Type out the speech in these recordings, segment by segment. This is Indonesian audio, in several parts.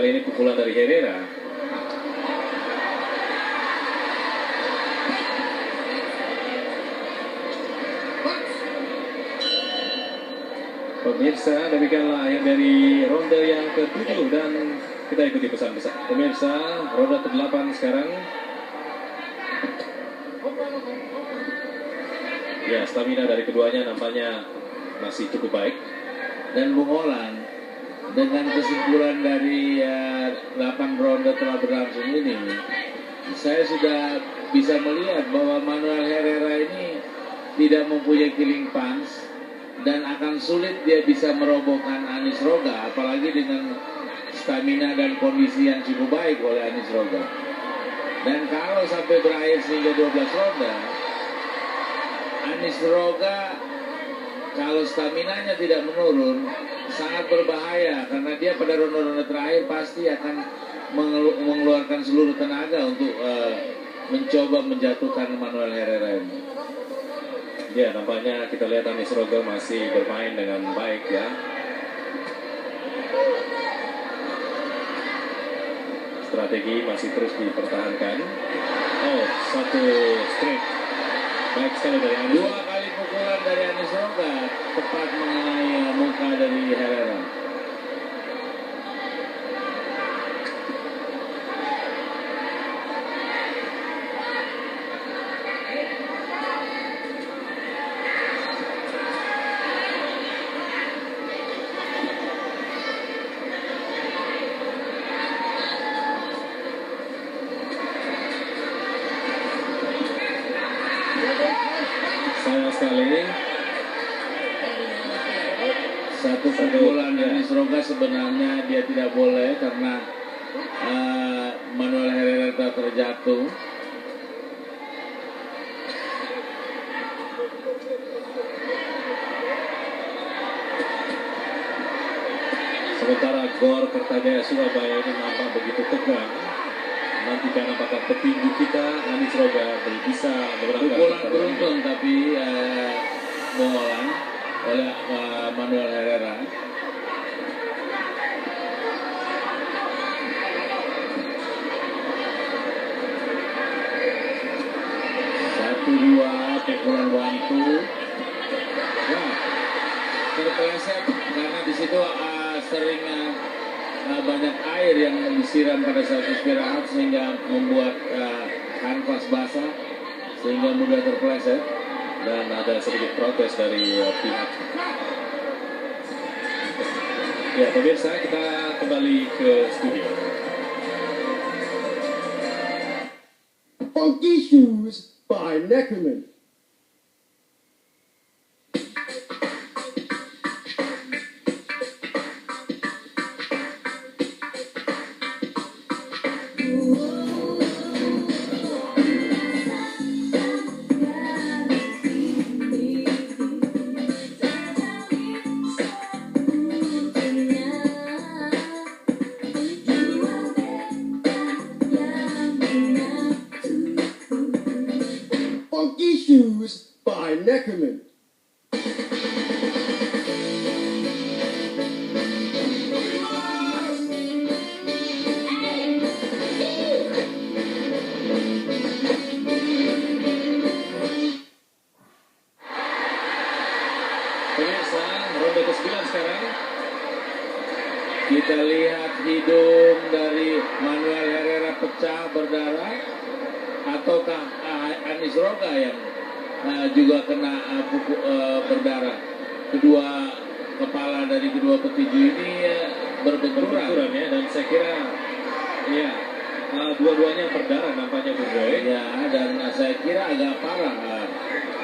kali ini pukulan dari Herrera. Pemirsa, demikianlah akhir dari ronde yang ke-7 dan kita ikuti pesan-pesan. Pemirsa, ronde ke-8 sekarang. Ya, stamina dari keduanya nampaknya masih cukup baik. Dan Bung Olan, dengan kesimpulan dari 8 ronde telah berlangsung ini, saya sudah bisa melihat bahwa Manuel Herrera ini tidak mempunyai killing punch dan akan sulit dia bisa merobohkan Anies Roga, apalagi dengan stamina dan kondisi yang cukup baik oleh Anies Roga. Dan kalau sampai berakhir sehingga 12 ronde, Anies Roga kalau staminanya tidak menurun sangat berbahaya, karena dia pada ronde-ronde terakhir pasti akan mengeluarkan seluruh tenaga untuk mencoba menjatuhkan Manuel Herrera ini. Ya, nampaknya kita lihat Anies Roga masih bermain dengan baik ya. Strategi masih terus dipertahankan. Oh, satu straight. Baik sekali dari Anies. 2 kali pukulan dari Anies Roga tepat mengenai muka dari Herrera. Sayang sekali. Satu pukulan Anies Roga sebenarnya dia tidak boleh karena Manuel Herrera telah terjatuh. Sementara Gor Kertajaya Surabaya ini nampak begitu tegang. Nantikan apakah petinju kita Anies Roga bisa memenangkan Pukulan beruntun tapi bola oleh Manuel Herrera. Satu dua pukulan wantu. Wah, terpeleset karena di situ sering banyak air yang disiram pada saat istirahat sehingga membuat kanvas basah sehingga mudah terpeleset. Dan ada sedikit protes dari pihak. Ya, pemirsa, kita kembali ke studio. Funky Shoes by Neckerman. Funky Shoes by Neckerman. Pemirsa, ronde ke-9 sekarang. Kita lihat hidung dari Manuel Herrera pecah berdarah, ataukah Anies Roga yang juga kena berdarah. Kedua kepala dari kedua petinju ini berbenturan ya, dan saya kira ya dua-duanya berdarah nampaknya Bung Boy. ya, dan saya kira agak parah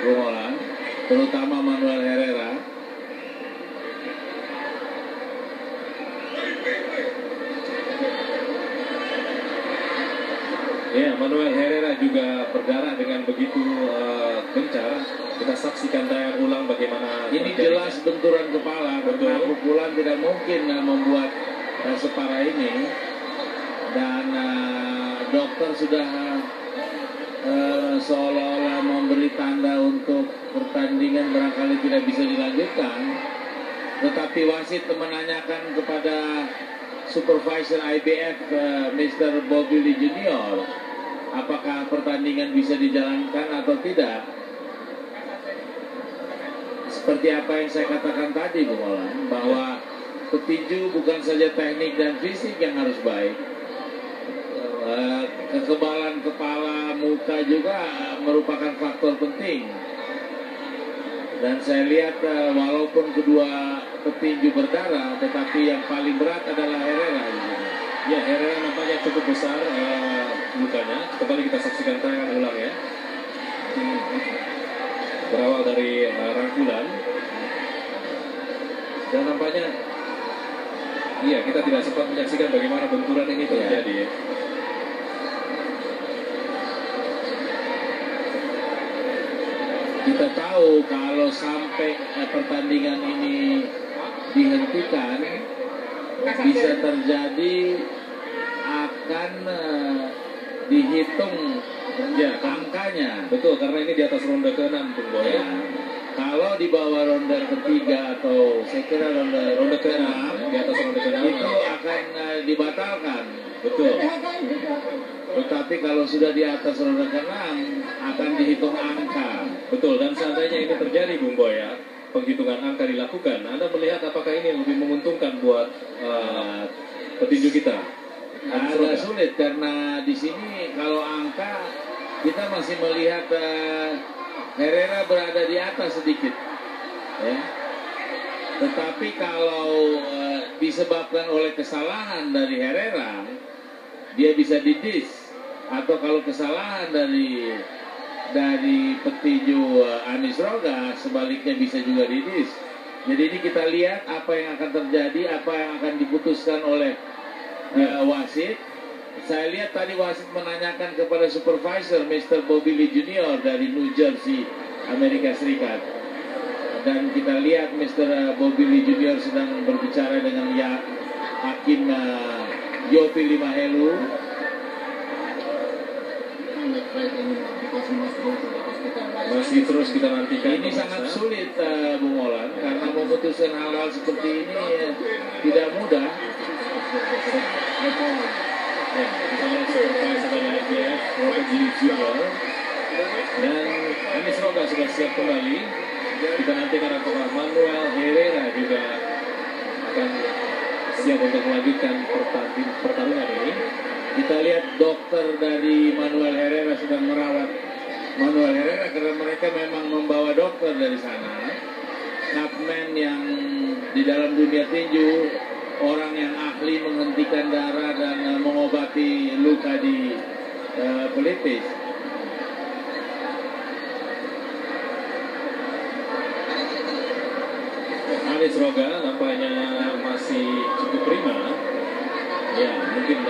Bung Olan, terutama Manuel Herrera. Ya, Manuel Herrera juga berdarah dengan begitu gencar. Kita saksikan tayangan ulang bagaimana Ini terjadinya. jelas benturan kepala, karena pukulan tidak mungkin membuat separah ini. Dan dokter sudah seolah-olah memberi tanda untuk pertandingan barangkali tidak bisa dilanjutkan. Tetapi wasit menanyakan kepada supervisor IBF Mr. Bobby Lee Junior, apakah pertandingan bisa dijalankan atau tidak. Seperti apa yang saya katakan tadi, Bung Olan, bahwa petinju bukan saja teknik dan fisik yang harus baik, kekebalan kepala, muka juga merupakan faktor penting. Dan saya lihat walaupun kedua petinju berdarah, tetapi yang paling berat adalah Herrera. Ya, Herrera nampaknya cukup besar lukanya. Kembali kita saksikan tayangan ulang ya. Berawal dari rangkulan. Dan nampaknya, iya, kita tidak sempat menyaksikan bagaimana benturan ini terjadi ya. Kita tahu kalau sampai pertandingan ini dihentikan, bisa terjadi akan dihitung Ya, angkanya. betul, karena ini di atas ronde ke-6, Bung Boy. Ya. Kalau di bawah ronde ketiga atau saya kira ronde ke-6, Di atas ronde ke-6 itu akan dibatalkan. betul. Tetapi kalau sudah di atas ronde ke-6 akan dihitung angka. Betul, dan seandainya ini terjadi, Bung Boy ya, penghitungan angka dilakukan, Anda melihat apakah ini lebih menguntungkan buat petinju kita? Agak sulit karena di sini kalau angka kita masih melihat Herrera berada di atas sedikit, ya. Tetapi kalau disebabkan oleh kesalahan dari Herrera, dia bisa didis, atau kalau kesalahan dari petinju Anies Roga, sebaliknya bisa juga didis. Jadi ini kita lihat apa yang akan terjadi, apa yang akan diputuskan oleh wasit. Saya lihat tadi wasit menanyakan kepada supervisor Mr. Bobby Lee Junior dari New Jersey, Amerika Serikat. Dan kita lihat Mr. Bobby Lee Junior sedang berbicara dengan hakim Yopi Limahelu. Masih terus kita nantikan. Ini sangat sulit, Bung Olan, karena memutuskan hal-hal seperti ini tidak mudah. Ya, kita lihat supervisor dari IBF, Robert Lee Junior, dan Anies Roga sudah siap kembali. Kita nantikan apakah Manuel Herrera juga akan siap untuk melanjutkan pertarungan ini. Kita lihat dokter dari Manuel Herrera sedang merawat Manuel Herrera karena mereka memang membawa dokter dari sana. Cutman yang di dalam dunia tinju, orang yang ahli menghentikan darah dan mengobati luka di pelipis. Anies Roga nampaknya masih cukup prima. Ya, mungkin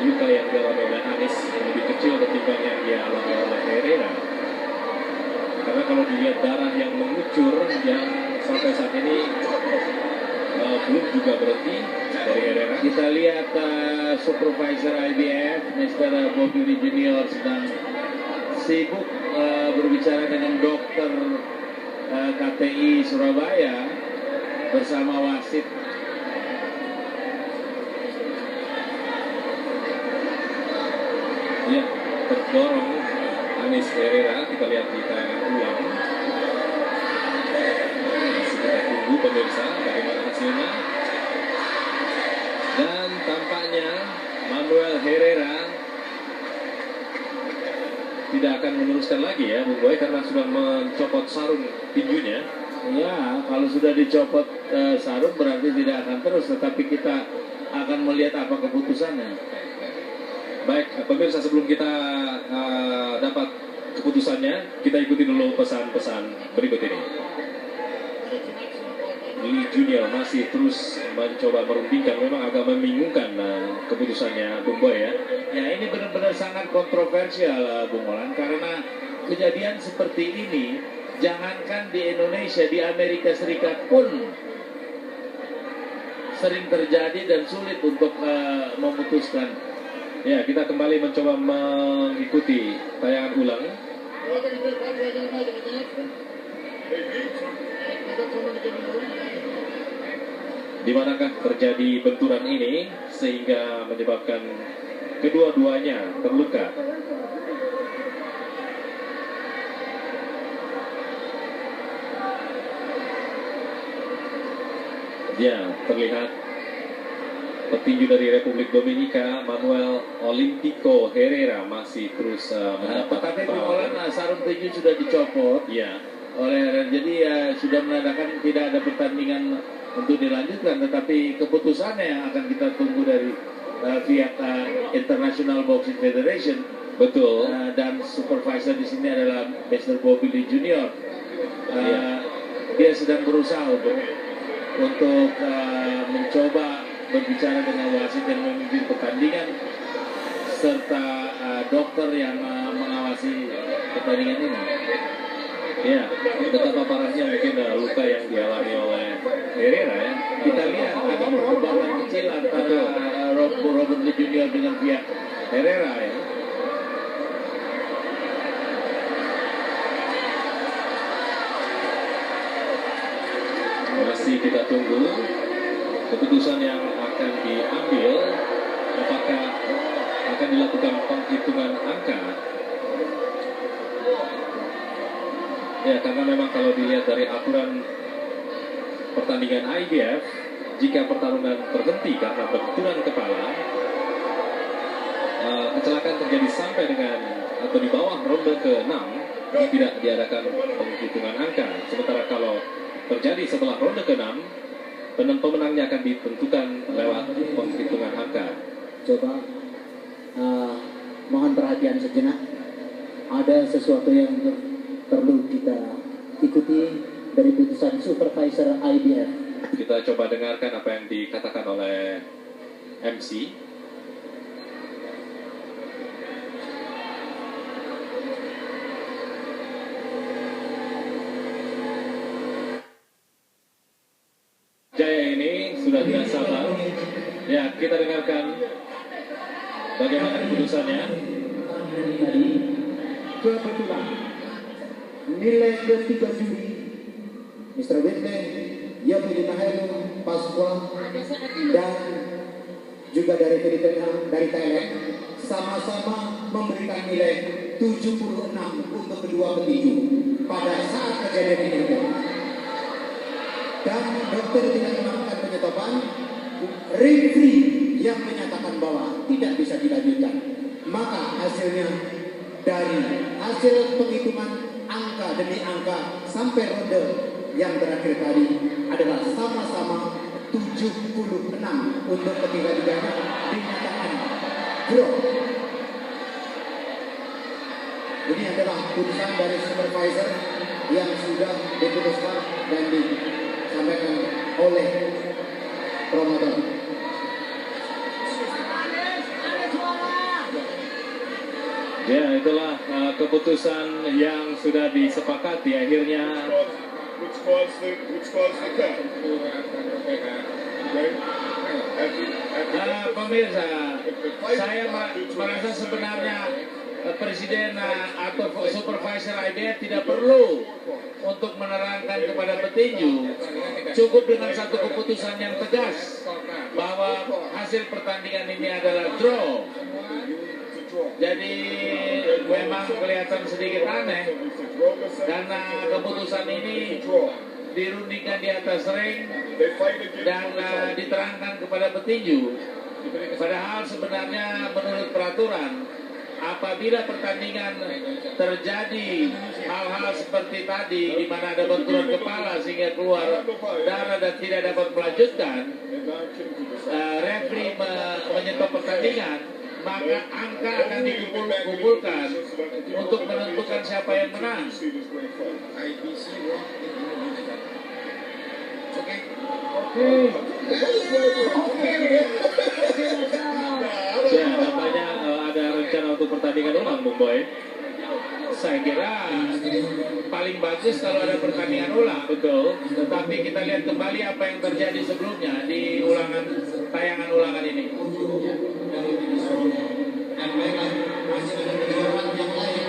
luka yang dialami oleh Anies lebih kecil ketimbang yang dialami oleh Herrera. Karena kalau dilihat darah yang mengucur yang sampai saat ini belum juga berhenti dari Herrera. Kita lihat supervisor IBF, Mr. Bobby Lee Junior sedang sibuk berbicara dengan dokter KTI Surabaya bersama wasit. Ya, terdorong Anies Herrera, kita lihat di tayangan ulang. Masih kita tunggu pemirsa bagaimana hasilnya. Dan tampaknya Manuel Herrera tidak akan meneruskan lagi ya, Bung Boy, karena sudah mencopot sarung tinjunya. Ya, kalau sudah dicopot sarung berarti tidak akan terus, tetapi kita akan melihat apa keputusannya. Baik, pemirsa, sebelum kita dapat keputusannya, kita ikuti dulu pesan-pesan berikut ini. Lee Junior masih terus mencoba merundingkan, memang agak membingungkan keputusannya, Bung Boy ya. Ya, ini benar-benar sangat kontroversial, Bung Olan, karena kejadian seperti ini, jangankan di Indonesia, di Amerika Serikat pun sering terjadi dan sulit untuk memutuskan. Ya, kita kembali mencoba mengikuti tayangan ulang. Di manakah terjadi benturan ini? sehingga menyebabkan kedua-duanya terluka. Ya, terlihat petinju dari Republik Dominika, Manuel Olimpico Herrera masih terus mendapat Tetapi perawatan. pengelolaan sarung tinju sudah dicopot Ya, jadi ya sudah menandakan tidak ada pertandingan untuk dilanjutkan, tetapi keputusannya yang akan kita tunggu dari pihak International Boxing Federation. betul. Dan supervisor di sini adalah Mr. Bobby Lee Junior. Iya. Dia sedang berusaha untuk mencoba berbicara dengan wasit yang memimpin pertandingan serta dokter yang mengawasi pertandingan ini. Ya, betapa parahnya mungkin luka yang dialami oleh Herrera ya. Kita lihat ada perdebatan kecil antara Robert Lee Junior dengan pihak Herrera ya. Masih kita tunggu keputusan yang akan diambil, apakah akan dilakukan penghitungan angka. Ya, karena memang kalau dilihat dari aturan pertandingan IBF, jika pertarungan berhenti karena benturan kepala, kecelakaan terjadi sampai dengan atau di bawah ronde ke-6, tidak diadakan penghitungan angka. Sementara kalau terjadi setelah ronde ke-6, pemenangnya akan ditentukan lewat penghitungan angka. Coba mohon perhatian sejenak. Ada sesuatu yang perlu kita ikuti dari putusan supervisor IBF. Kita coba dengarkan apa yang dikatakan oleh MC. Jaya ini sudah tidak sabar. Ya, kita dengarkan bagaimana keputusannya. Tadi kebetulan nilai ketiga juri Mr. Whitley, Yopili Mahelu, Pasqua, dan juga dari Filipina, dari Thailand, sama-sama memberikan nilai 76 untuk kedua petinju pada saat kejadian ini. Dan dokter tidak melakukan penyetopan, referee yang menyatakan bahwa tidak bisa dilanjutkan. Maka hasilnya dari hasil penghitungan angka demi angka sampai ronde yang terakhir tadi adalah sama-sama 76 untuk ketiga-tiganya dinyatakan draw. Ini adalah putusan dari supervisor yang sudah diputuskan dan disampaikan oleh promotor. Ya, itulah keputusan yang sudah disepakati akhirnya. Which caused the cut. Pemirsa, saya merasa sebenarnya presiden atau supervisor IBF tidak perlu untuk menerangkan kepada petinju. Cukup dengan satu keputusan yang tegas bahwa hasil pertandingan ini adalah draw. Jadi memang kelihatan sedikit aneh karena keputusan ini dirundingkan di atas ring dan diterangkan kepada petinju. Padahal sebenarnya menurut peraturan, apabila pertandingan terjadi hal-hal seperti tadi di mana ada benturan kepala sehingga keluar darah dan tidak dapat melanjutkan, referee menyetop pertandingan, maka angka akan dikumpulkan untuk menentukan siapa yang menang. Ya, katanya ada rencana untuk pertandingan ulang, Bung Boy. Saya kira paling bagus kalau ada pertandingan ulang, betul. Tetapi kita lihat kembali apa yang terjadi sebelumnya di tayangan ulangan ini. Dan baiklah, masih ada kejuaraan yang lain.